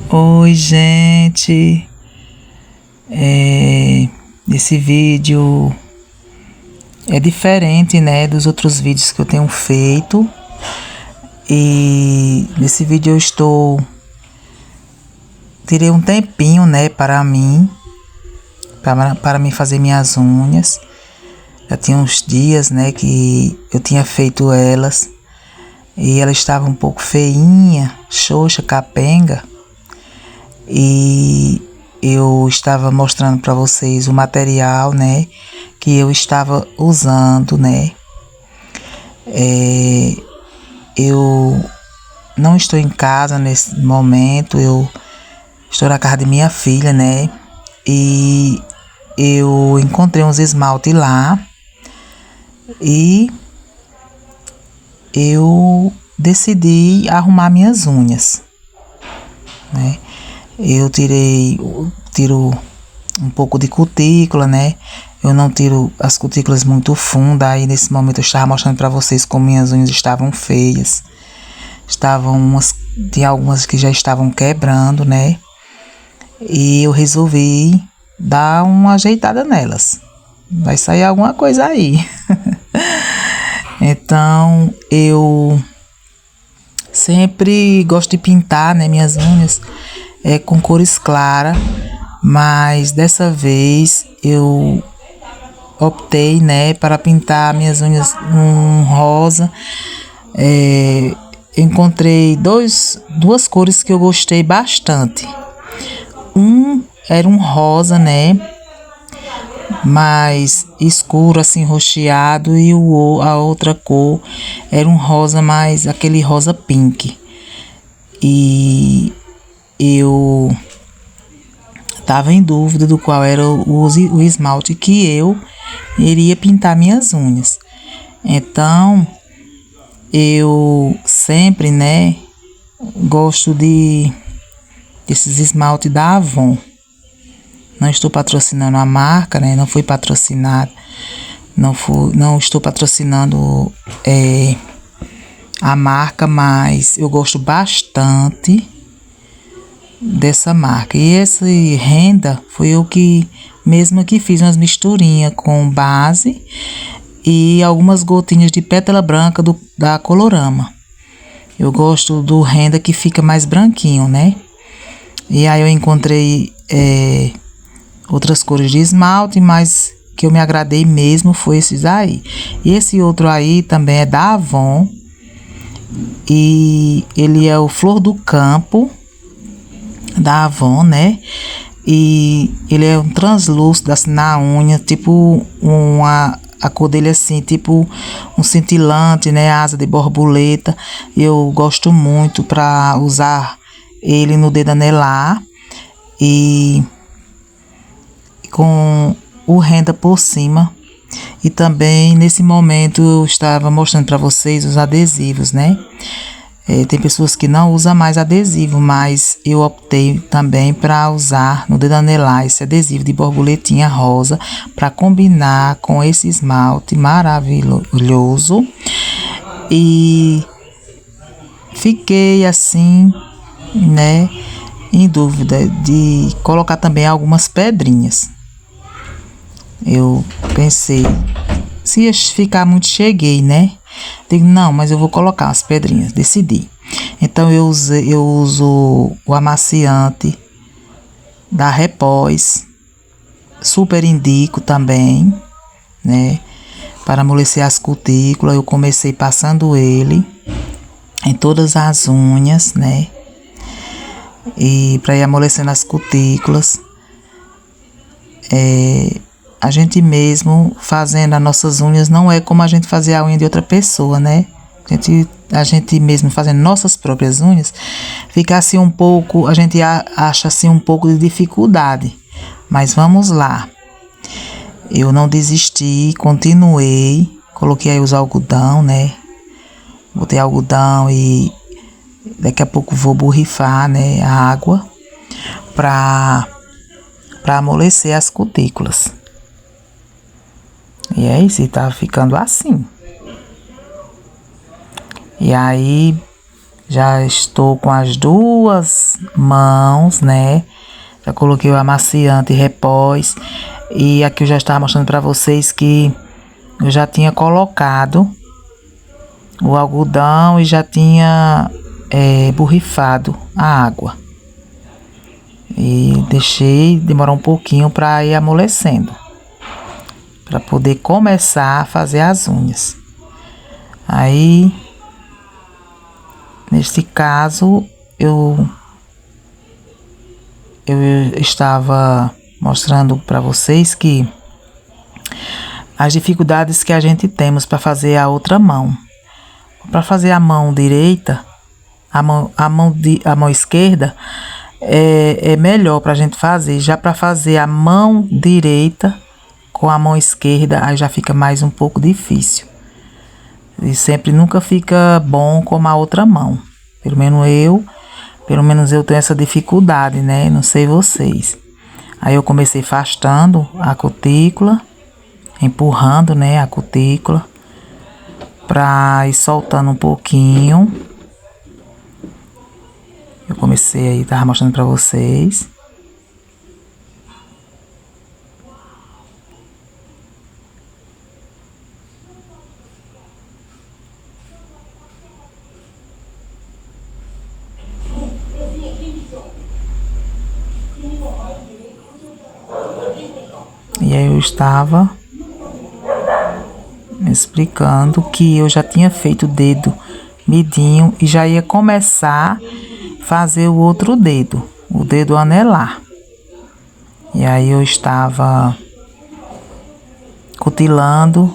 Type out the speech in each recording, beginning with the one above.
Oi, gente. Esse vídeo é diferente, né, dos outros vídeos que eu tenho feito. E nesse vídeo tirei um tempinho, né, para mim fazer minhas unhas. Já tinha uns dias, né, que eu tinha feito elas e ela estava um pouco feinha, xoxa, capenga. E eu estava mostrando para vocês o material, né, que eu estava usando, né. Eu não estou em casa nesse momento, eu estou na casa de minha filha, né, e eu encontrei uns esmalte lá e eu decidi arrumar minhas unhas, né. Eu tiro um pouco de cutícula, né? Eu não tiro as cutículas muito fundas. Aí nesse momento eu estava mostrando para vocês como minhas unhas estavam feias. Tinha algumas que já estavam quebrando, né? E eu resolvi dar uma ajeitada nelas. Vai sair alguma coisa aí. Então eu sempre gosto de pintar, né, minhas unhas com cores claras, mas dessa vez eu optei, né, para pintar minhas unhas um rosa. Encontrei duas cores que eu gostei bastante. Era um rosa, né, mais escuro, assim, roxeado, e a outra cor era um rosa mais, aquele rosa pink. E eu estava em dúvida do qual era o esmalte que eu iria pintar minhas unhas. Então, eu sempre, né, gosto desses esmaltes da Avon. Não estou patrocinando a marca, né, não fui patrocinado, não estou patrocinando a marca, mas eu gosto bastante dessa marca. E esse renda foi eu que mesmo que fiz umas misturinhas com base e algumas gotinhas de pétala branca da Colorama. Eu gosto do renda que fica mais branquinho, né? E aí eu encontrei outras cores de esmalte, mas que eu me agradei mesmo foi esses aí. E esse outro aí também é da Avon e ele é o Flor do Campo da Avon, né? E ele é um translúcido assim na unha, tipo a cor dele assim, tipo um cintilante, né? Asa de borboleta. Eu gosto muito para usar ele no dedo anelar e com o renda por cima. E também nesse momento eu estava mostrando para vocês os adesivos, né? Tem pessoas que não usam mais adesivo, mas eu optei também para usar no dedo anelar esse adesivo de borboletinha rosa para combinar com esse esmalte maravilhoso. E fiquei assim, né, em dúvida de colocar também algumas pedrinhas. Eu pensei, se ia ficar muito cheguei, né? Digo, não, mas eu vou colocar as pedrinhas, decidi. Então eu uso o amaciante da Repós, super indico também, né? Para amolecer as cutículas, eu comecei passando ele em todas as unhas, né? E para ir amolecendo as cutículas. A gente mesmo fazendo as nossas unhas não é como a gente fazer a unha de outra pessoa, né? A gente mesmo fazendo nossas próprias unhas, fica assim um pouco, a gente acha assim um pouco de dificuldade. Mas vamos lá. Eu não desisti, continuei, coloquei aí os algodão, né? Botei algodão e daqui a pouco vou borrifar, né, a água para amolecer as cutículas. E é isso, tá ficando assim. E aí Já estou com as duas mãos, né? Já coloquei o amaciante repós. E aqui eu já estava mostrando para vocês que eu já tinha colocado o algodão e já tinha borrifado a água. E deixei demorar um pouquinho para ir amolecendo, para poder começar a fazer as unhas. Aí, neste caso, eu estava mostrando para vocês que as dificuldades que a gente temos para fazer a outra mão. Para fazer a mão direita, a mão esquerda é melhor para a gente fazer. Já para fazer a mão direita com a mão esquerda, aí já fica mais um pouco difícil. E sempre nunca fica bom como a outra mão. Pelo menos eu tenho essa dificuldade, né? Não sei vocês. Aí eu comecei afastando a cutícula, empurrando, né, a cutícula, pra ir soltando um pouquinho. Eu comecei aí, tava mostrando pra vocês. E aí eu estava explicando que eu já tinha feito o dedo midinho e já ia começar a fazer o outro dedo, o dedo anelar. E aí eu estava cutilando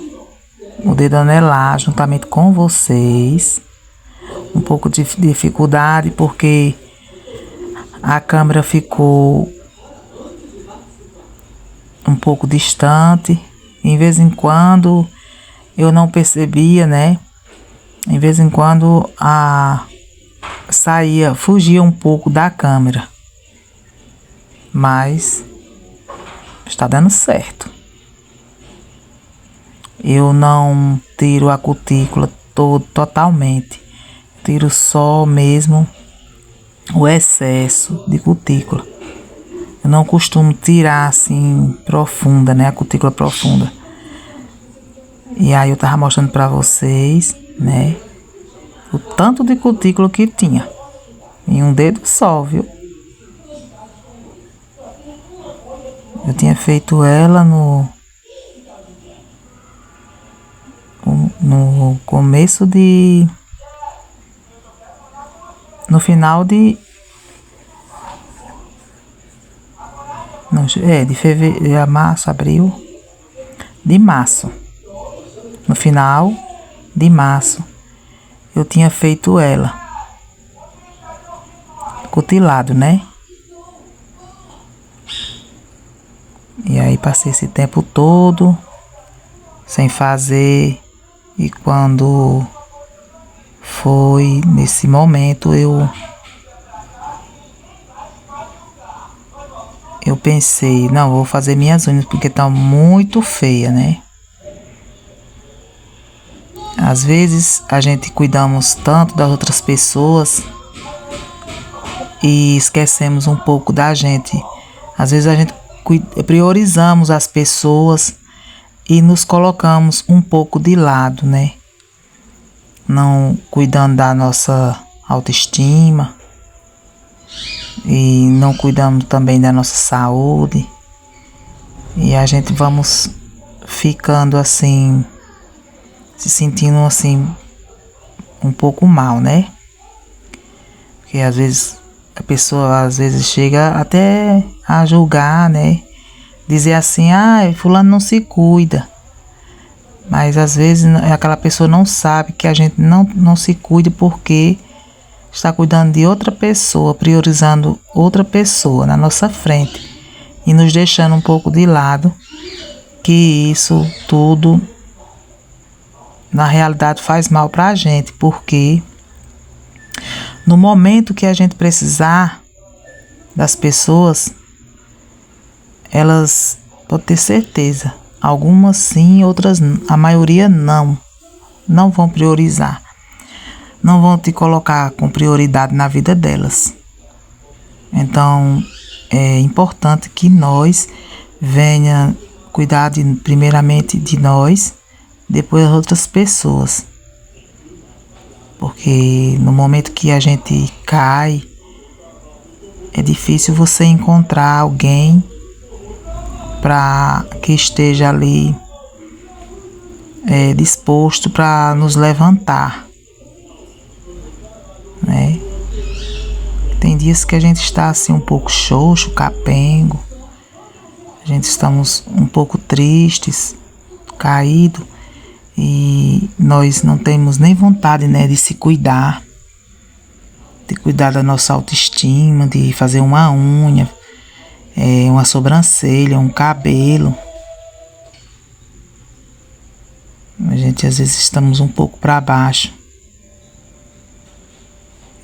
o dedo anelar juntamente com vocês. Um pouco de dificuldade porque a câmera ficou um pouco distante. Em vez em quando eu não percebia, né? Em vez em quando fugia um pouco da câmera. Mas está dando certo. Eu não tiro a cutícula totalmente. Tiro só mesmo o excesso de cutícula. Eu não costumo tirar assim profunda, né? A cutícula profunda. E aí eu tava mostrando pra vocês, né? O tanto de cutícula que tinha. Em um dedo só, viu? Eu tinha feito ela no começo de... No final de... Não, de fevereiro, março, abril... De março. No final de março, eu tinha feito ela. Cutilado, né? E aí passei esse tempo todo sem fazer. E quando foi nesse momento, eu pensei, não, vou fazer minhas unhas porque tá muito feia, né? Às vezes a gente cuidamos tanto das outras pessoas e esquecemos um pouco da gente. Às vezes a gente priorizamos as pessoas e nos colocamos um pouco de lado, né? Não cuidando da nossa autoestima e não cuidamos também da nossa saúde. E a gente vamos ficando assim, se sentindo assim um pouco mal, né? Porque às vezes a pessoa chega até a julgar, né? Dizer assim, fulano não se cuida. Mas às vezes aquela pessoa não sabe que a gente não se cuida porque está cuidando de outra pessoa, priorizando outra pessoa na nossa frente e nos deixando um pouco de lado, que isso tudo na realidade faz mal para a gente, porque no momento que a gente precisar das pessoas, elas, pode ter certeza, algumas sim, outras, a maioria não vão priorizar. não vão te colocar com prioridade na vida delas. Então, é importante que nós venha cuidar primeiramente de nós, depois das outras pessoas. Porque no momento que a gente cai, é difícil você encontrar alguém para que esteja ali disposto para nos levantar, né? Tem dias que a gente está assim um pouco xoxo, capengo, a gente estamos um pouco tristes, caído, e nós não temos nem vontade, né, de se cuidar, de cuidar da nossa autoestima, de fazer uma unha, uma sobrancelha, um cabelo. A gente às vezes estamos um pouco para baixo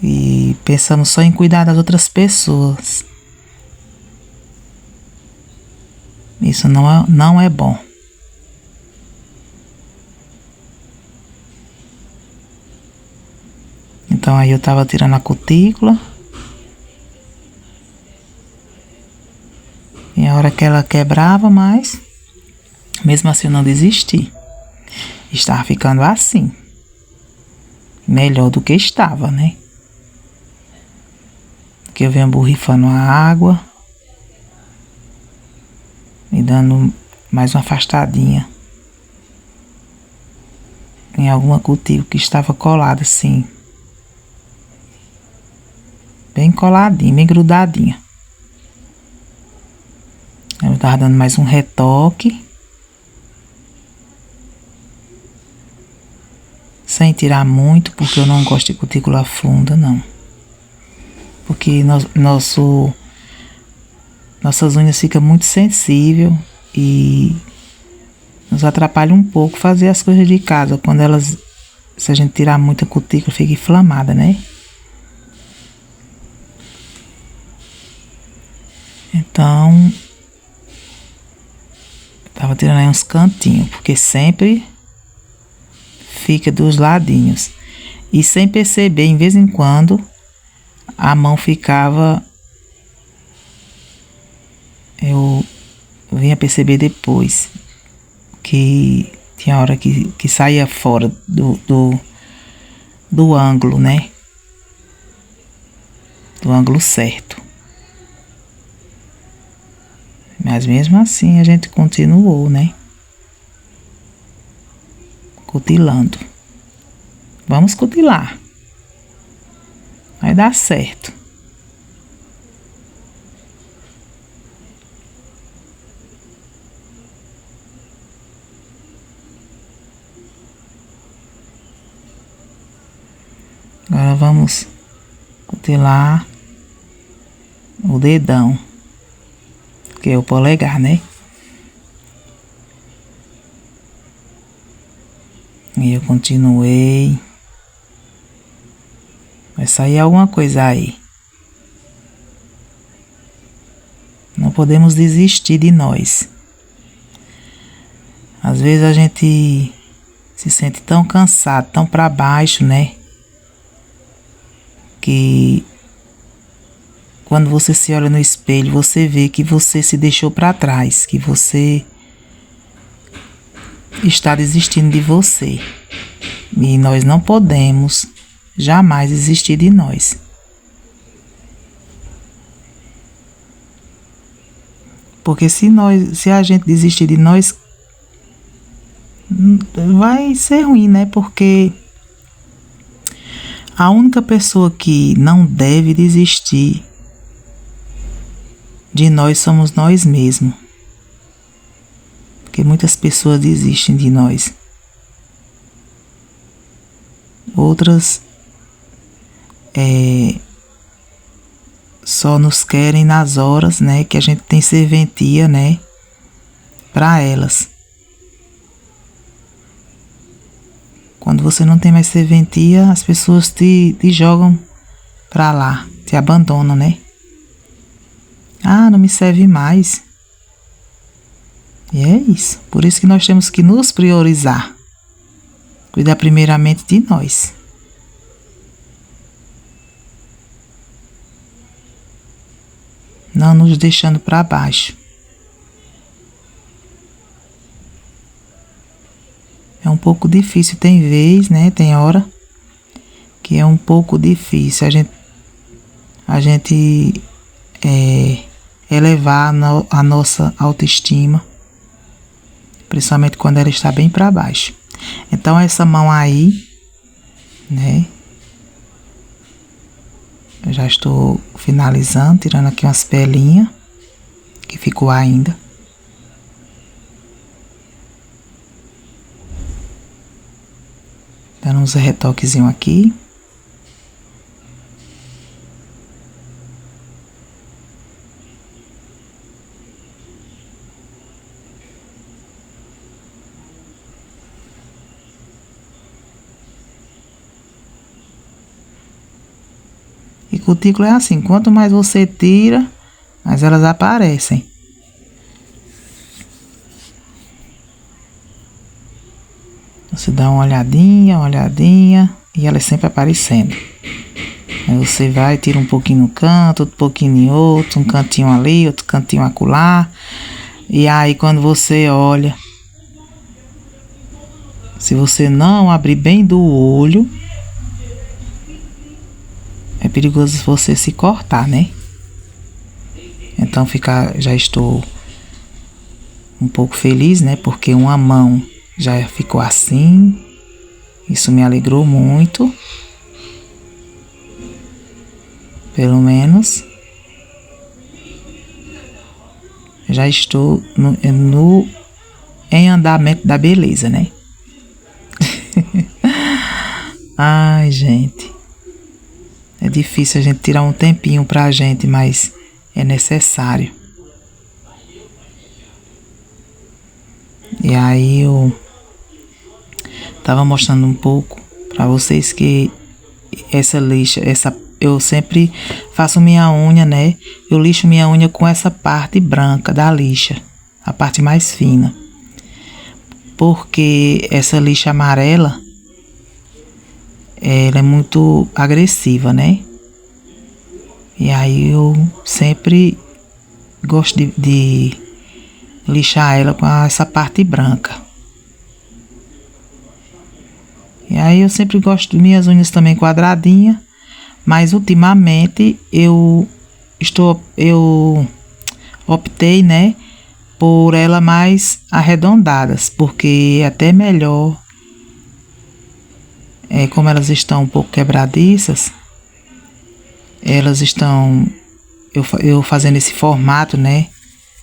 e pensamos só em cuidar das outras pessoas. Isso não é bom. Então aí eu tava tirando a cutícula. E a hora que ela quebrava, mas mesmo assim eu não desisti. Estava ficando assim. Melhor do que estava, né? Porque eu venho borrifando a água e dando mais uma afastadinha em alguma cutícula que estava colada assim. Bem coladinha, bem grudadinha. Eu estava dando mais um retoque. Sem tirar muito, porque eu não gosto de cutícula funda, não. Porque nossas unhas ficam muito sensíveis e nos atrapalha um pouco fazer as coisas de casa. Quando se a gente tirar muita cutícula, fica inflamada, né? Então, tava tirando aí uns cantinhos, porque sempre fica dos ladinhos. E sem perceber, em vez em quando, a mão ficava... Eu vinha perceber depois que tinha hora que saía fora do ângulo, né? Do ângulo certo. Mas mesmo assim a gente continuou, né? Cutilando. Vamos cutilar. Vai dar certo. Agora vamos cutilar o dedão, que é o polegar, né? E eu continuei. Vai sair alguma coisa aí. Não podemos desistir de nós. Às vezes a gente se sente tão cansado, tão para baixo, né? Que quando você se olha no espelho, você vê que você se deixou para trás, que você está desistindo de você. E nós não podemos jamais desistir de nós. Porque se a gente desistir de nós, vai ser ruim, né? Porque a única pessoa que não deve desistir de nós somos nós mesmos. Porque muitas pessoas desistem de nós. Outras só nos querem nas horas, né, que a gente tem serventia, né, para elas. Quando você não tem mais serventia, as pessoas te jogam para lá, te abandonam, né? Ah, não me serve mais. E é isso. Por isso que nós temos que nos priorizar. Cuidar primeiramente de nós. não nos deixando para baixo. É um pouco difícil, tem vez, né? Tem hora que é um pouco difícil a gente elevar a nossa autoestima, principalmente quando ela está bem para baixo. Então essa mão aí, né? Eu já estou finalizando, tirando aqui umas pelinhas que ficou ainda. Dando uns retoquezinhos aqui. E cutícula é assim, quanto mais você tira, mais elas aparecem. Você dá uma olhadinha, e ela é sempre aparecendo. Aí você vai, tira um pouquinho no canto, outro pouquinho em outro, um cantinho ali, outro cantinho acolá. E aí quando você olha, se você não abrir bem do olho, é perigoso você se cortar, né? Então já estou um pouco feliz, né? Porque uma mão já ficou assim. Isso me alegrou muito. Pelo menos já estou em andamento da beleza, né? Ai, gente. É difícil a gente tirar um tempinho pra gente, mas é necessário. E aí eu tava mostrando um pouco pra vocês que essa lixa, eu sempre faço minha unha, né? Eu lixo minha unha com essa parte branca da lixa, a parte mais fina. Porque essa lixa amarela, ela é muito agressiva, né? E aí eu sempre gosto de lixar ela com essa parte branca. E aí eu sempre gosto de minhas unhas também quadradinhas, mas ultimamente eu optei, né, por ela mais arredondadas, porque é até melhor. Como elas estão um pouco quebradiças, elas estão, eu fazendo esse formato, né,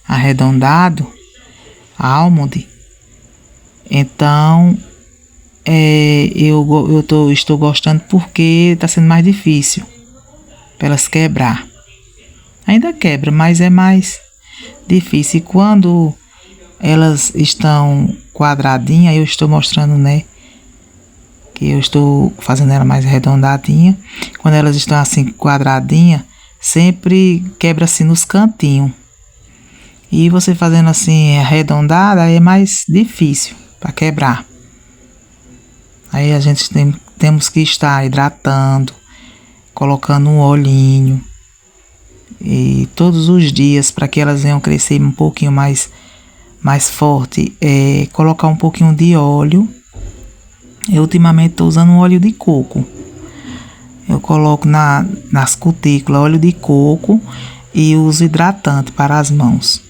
arredondado, almond, então estou gostando porque está sendo mais difícil para elas quebrar. Ainda quebra, mas é mais difícil. E quando elas estão quadradinhas, eu estou mostrando, né, que eu estou fazendo ela mais arredondadinha. Quando elas estão assim quadradinha, sempre quebra assim nos cantinhos. E você fazendo assim arredondada é mais difícil para quebrar. Aí a gente temos que estar hidratando, colocando um olhinho e todos os dias para que elas venham crescer um pouquinho mais forte. Colocar um pouquinho de óleo. Eu ultimamente estou usando um óleo de coco. Eu coloco nas cutículas óleo de coco e uso hidratante para as mãos.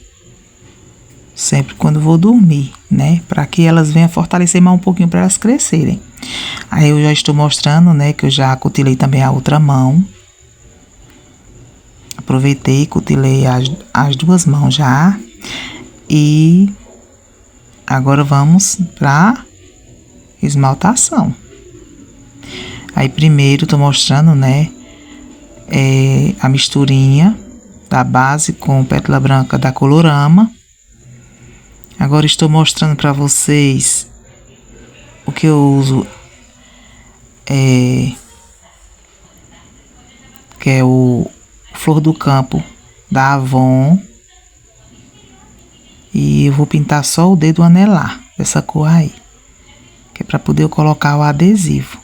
Sempre quando vou dormir, né? Para que elas venham fortalecer mais um pouquinho para elas crescerem. Aí eu já estou mostrando, né? Que eu já cutilei também a outra mão. Aproveitei e cutilei as duas mãos já. E agora vamos para esmaltação. Aí primeiro tô mostrando, né, a misturinha da base com pétala branca da Colorama. Agora estou mostrando para vocês o que eu uso, que é o Flor do Campo da Avon. E eu vou pintar só o dedo anelar dessa cor aí, que é para poder eu colocar o adesivo.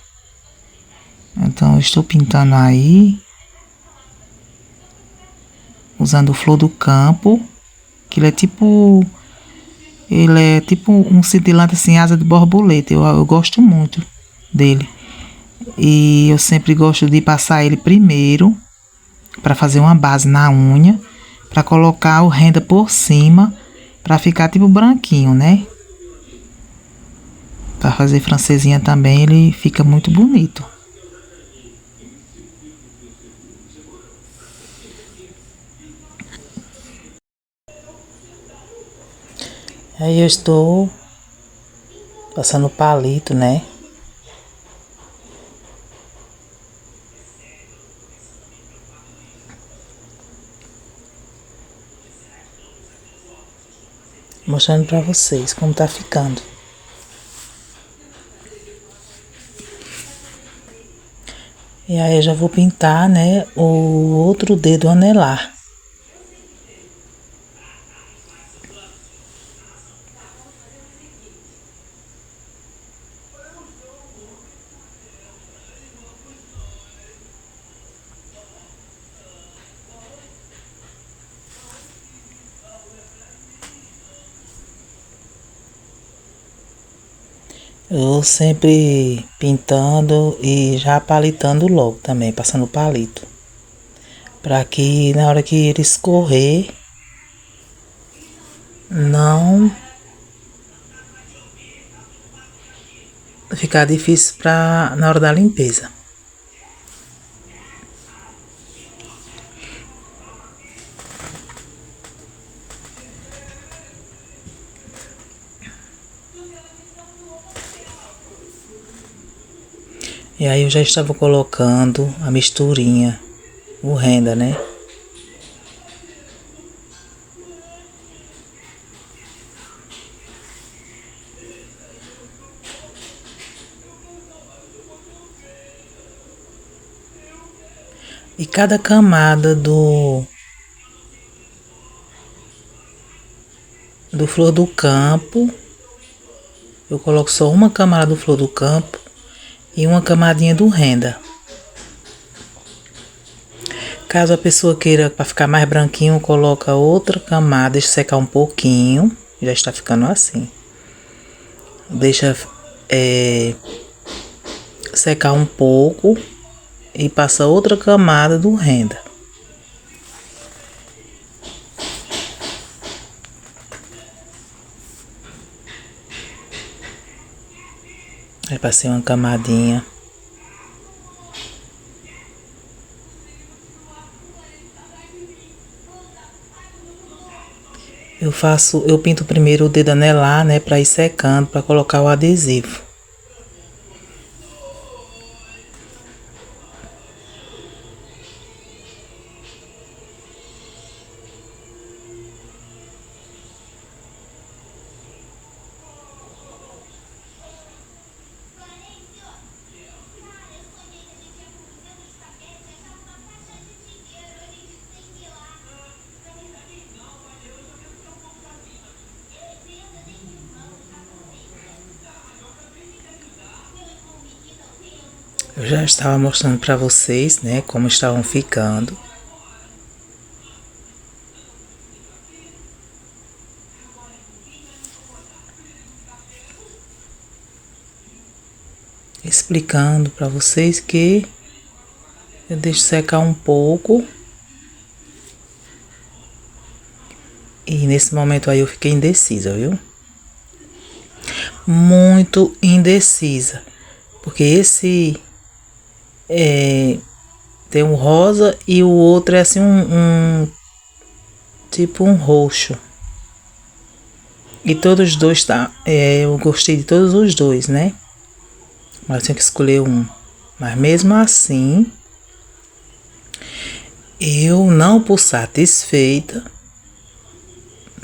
Então eu estou pintando aí usando flor do campo, que ele é tipo um cintilante assim, asa de borboleta. Eu gosto muito dele. E eu sempre gosto de passar ele primeiro para fazer uma base na unha, para colocar o renda por cima, para ficar tipo branquinho, né? Para fazer francesinha também, ele fica muito bonito. Aí eu estou passando palito, né? Mostrando pra vocês como tá ficando. E aí eu já vou pintar, né, o outro dedo anelar. Eu sempre pintando e já palitando logo também, passando palito. Pra que na hora que ele escorrer, não ficar difícil na hora da limpeza. E aí eu já estava colocando a misturinha, o renda, né? E cada camada do flor do campo, eu coloco só uma camada do flor do campo e uma camadinha do renda. Caso a pessoa queira para ficar mais branquinho, coloca outra camada, deixa secar um pouquinho, já está ficando assim. Deixa secar um pouco e passa outra camada do renda. Aí passei uma camadinha. Eu pinto primeiro o dedo anelar, né, para ir secando, para colocar o adesivo. Eu já estava mostrando para vocês, né, como estavam ficando. Explicando para vocês que eu deixo secar um pouco. E nesse momento aí eu fiquei indecisa, viu? Muito indecisa. Porque esse tem um rosa e o outro é assim tipo um roxo. E todos os dois eu gostei de todos os dois, né? Mas eu tenho que escolher um. Mas mesmo assim, eu não por satisfeita,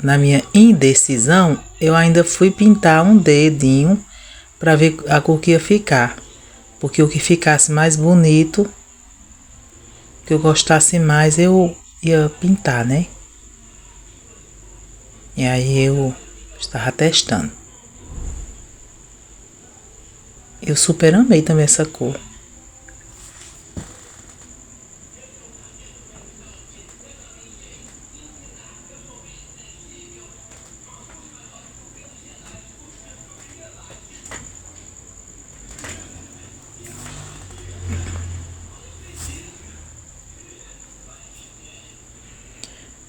na minha indecisão, eu ainda fui pintar um dedinho para ver a cor que ia ficar. Porque o que ficasse mais bonito, que eu gostasse mais, eu ia pintar, né? E aí eu estava testando. Eu super amei também essa cor.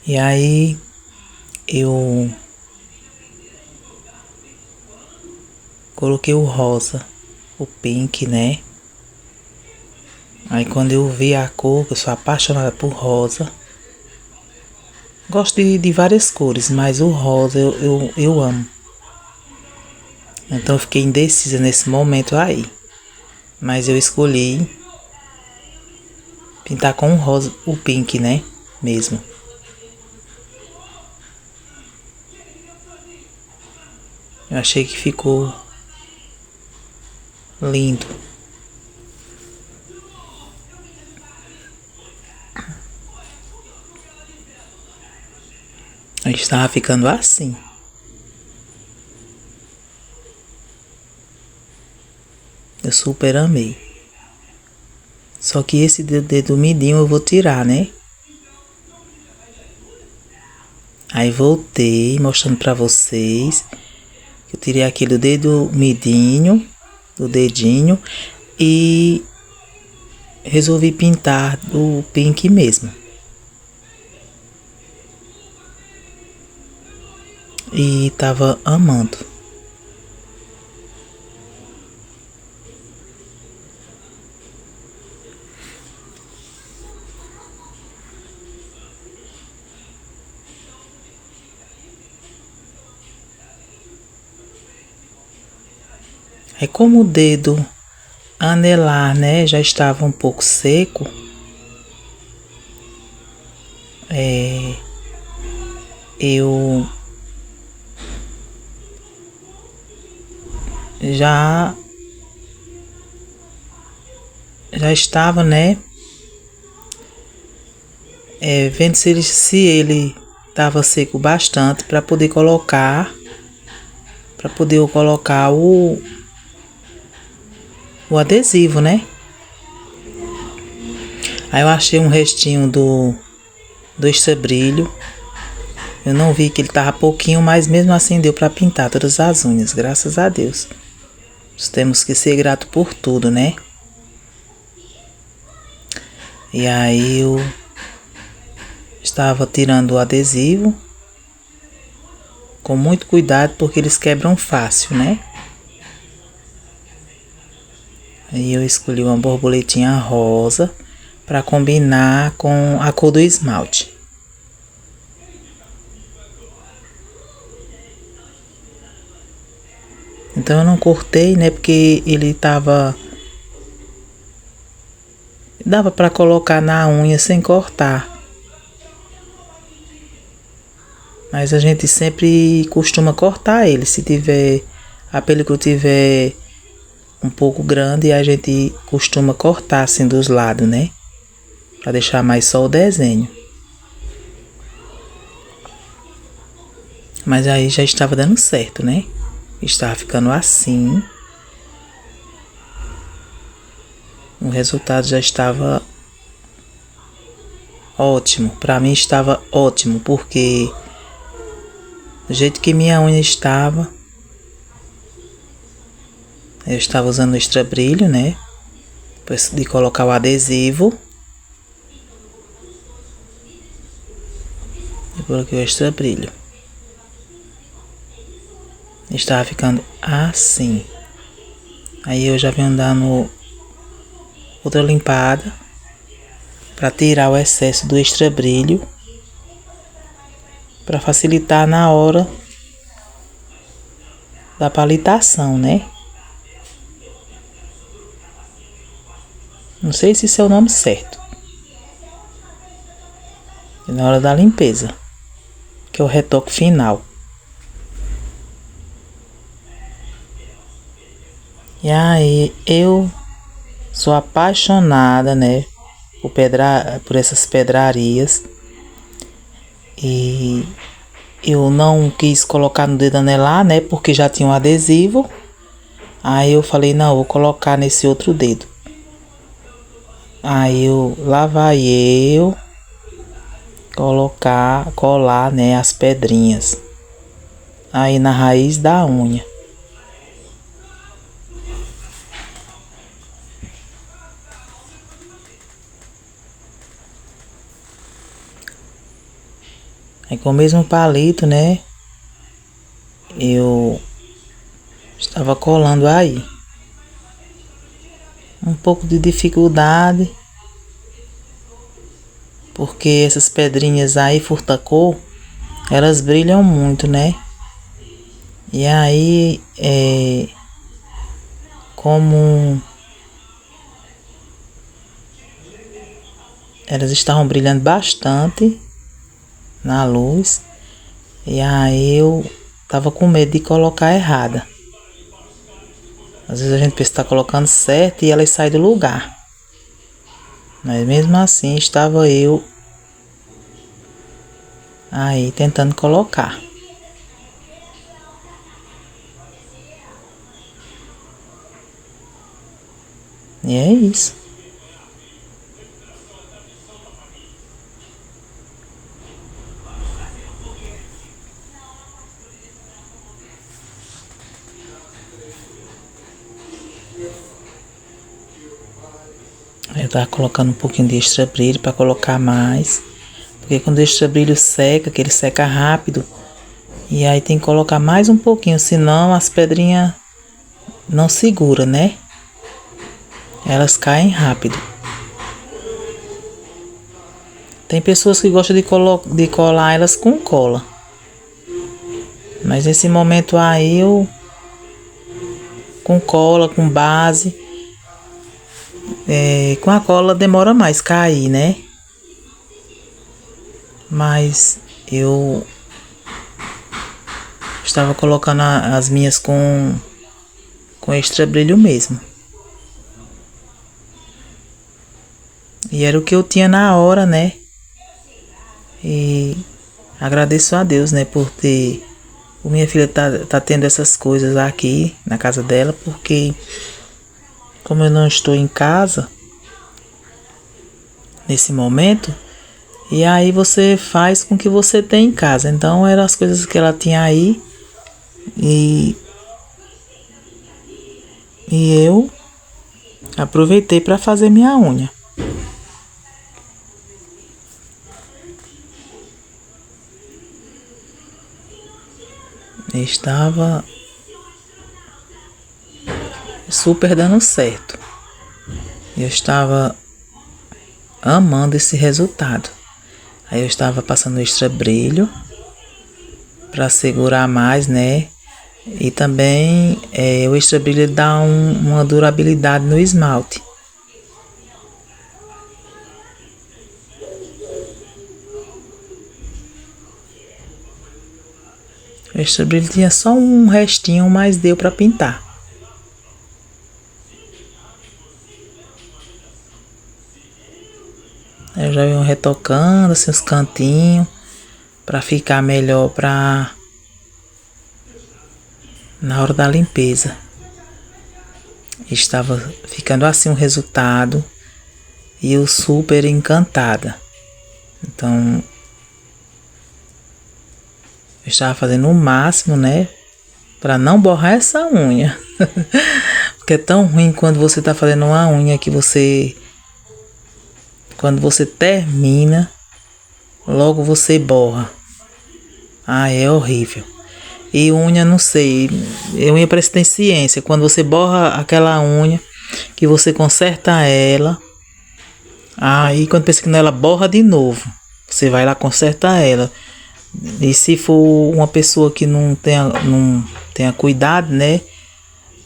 E aí eu coloquei o rosa, o pink, né? Aí quando eu vi a cor, que eu sou apaixonada por rosa. Gosto de várias cores, mas o rosa eu amo. Então eu fiquei indecisa nesse momento aí. Mas eu escolhi pintar com o rosa, o pink, né? Mesmo. Eu achei que ficou lindo. Eu estava ficando assim. Eu super amei. Só que esse dedo midinho eu vou tirar, né? Aí voltei mostrando pra vocês que eu tirei aquele dedo midinho, do dedinho, e resolvi pintar do pink mesmo. E tava amando. Aí como o dedo anelar, né, já estava um pouco seco, eu já estava, né, vendo se ele estava seco bastante para poder colocar o adesivo, né? Aí eu achei um restinho do extra-brilho. Eu não vi que ele tava pouquinho, mas mesmo assim deu para pintar todas as unhas, graças a Deus. Nós temos que ser grato por tudo, né? E aí eu estava tirando o adesivo com muito cuidado, porque eles quebram fácil, né? Aí eu escolhi uma borboletinha rosa para combinar com a cor do esmalte. Então eu não cortei, né? Porque ele dava para colocar na unha sem cortar. Mas a gente sempre costuma cortar ele. Se tiver a película tiver um pouco grande, a gente costuma cortar assim dos lados, né? Pra deixar mais só o desenho. Mas aí já estava dando certo, né? Estava ficando assim. O resultado já estava ótimo. Pra mim estava ótimo, porque do jeito que minha unha estava, eu estava usando o extra brilho, né? Depois de colocar o adesivo. Eu coloquei o extra brilho. Estava ficando assim. Aí eu já venho dando outra limpada para tirar o excesso do extra brilho, para facilitar na hora da palitação, né? Não sei se esse é o nome certo. E na hora da limpeza, que é o retoque final. E aí eu sou apaixonada, né, por essas pedrarias. E eu não quis colocar no dedo anelar, né, porque já tinha um adesivo. Aí eu falei, não, vou colocar nesse outro dedo. Aí lá vai eu colar, né, as pedrinhas aí na raiz da unha. Aí com o mesmo palito, né, eu estava colando aí. Um pouco de dificuldade, porque essas pedrinhas aí furta-cor, elas brilham muito, né? E aí, como elas estavam brilhando bastante na luz, e aí eu tava com medo de colocar errada. Às vezes a gente pensa que tá colocando certo e elas saem do lugar. Mas mesmo assim estava eu aí tentando colocar. E é isso. Eu tava colocando um pouquinho de extra brilho para colocar mais. Porque quando o extra brilho seca, que ele seca rápido, e aí tem que colocar mais um pouquinho, senão as pedrinhas não seguram, né? Elas caem rápido. Tem pessoas que gostam de colar elas com cola. Mas nesse momento aí eu com cola, com base. Com a cola demora mais cair, né? Mas eu estava colocando as minhas com extra brilho mesmo. E era o que eu tinha na hora, né? E agradeço a Deus, né, por minha filha tá tendo essas coisas aqui na casa dela, porque como eu não estou em casa nesse momento, e aí você faz com o que você tem em casa. Então eram as coisas que ela tinha aí e eu aproveitei para fazer minha unha. Estava super dando certo. Eu estava amando esse resultado. Aí eu estava passando extra brilho para segurar mais, né? E também o extra brilho dá uma durabilidade no esmalte. O extra brilho tinha só um restinho, mas deu para pintar. Eu já venho retocando assim os cantinhos para ficar melhor na hora da limpeza. Estava ficando assim o resultado e eu super encantada. Então eu estava fazendo o máximo, né, para não borrar essa unha. Porque é tão ruim quando você tá fazendo uma unha que quando você termina, logo você borra. É horrível. E unha, não sei, unha parece que tem ciência. Quando você borra aquela unha, que você conserta ela, aí quando pensa que não, ela borra de novo. Você vai lá, conserta ela. E se for uma pessoa que não tenha cuidado, né?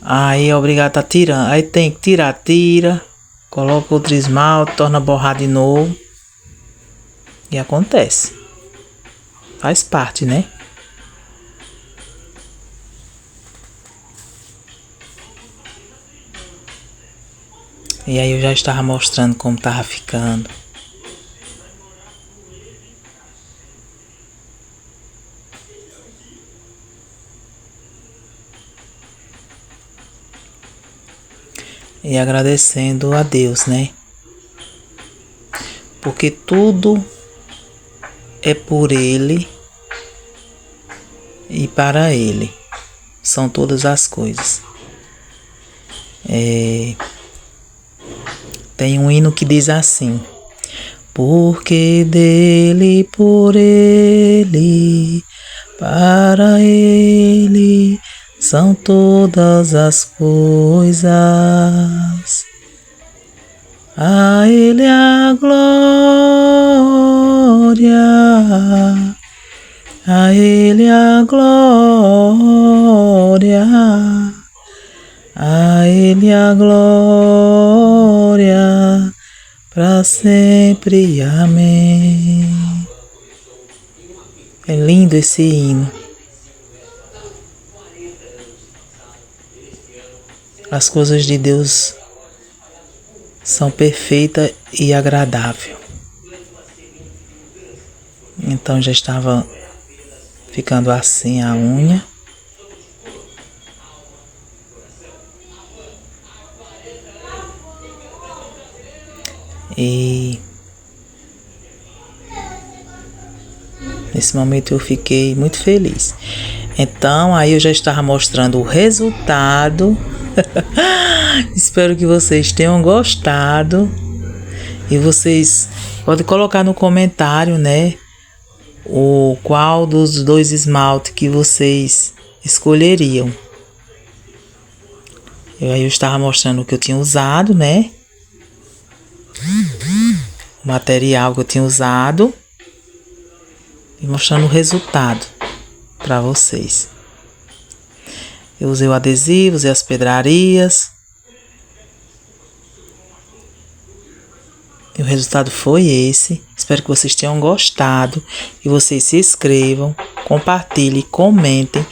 Aí é obrigado a tirar. Aí tem que tirar, tira, coloca outro esmalte, torna a borrar de novo. E acontece. Faz parte, né? E aí eu já estava mostrando como estava ficando. E agradecendo a Deus, né? Porque tudo é por Ele e para Ele. São todas as coisas. Tem um hino que diz assim: porque dele, por ele, para ele são todas as coisas. A ele a glória, a ele a glória, a ele a glória, para sempre. Amém. É lindo esse hino. As coisas de Deus são perfeitas e agradáveis. Então já estava ficando assim a unha. E nesse momento eu fiquei muito feliz. Então aí eu já estava mostrando o resultado. Espero que vocês tenham gostado. E vocês podem colocar no comentário, né? Qual dos dois esmaltes que vocês escolheriam. Aí eu estava mostrando o que eu tinha usado, né? O material que eu tinha usado. E mostrando o resultado para vocês. Eu usei o adesivo, usei as pedrarias. E o resultado foi esse. Espero que vocês tenham gostado. E vocês se inscrevam, compartilhem, comentem.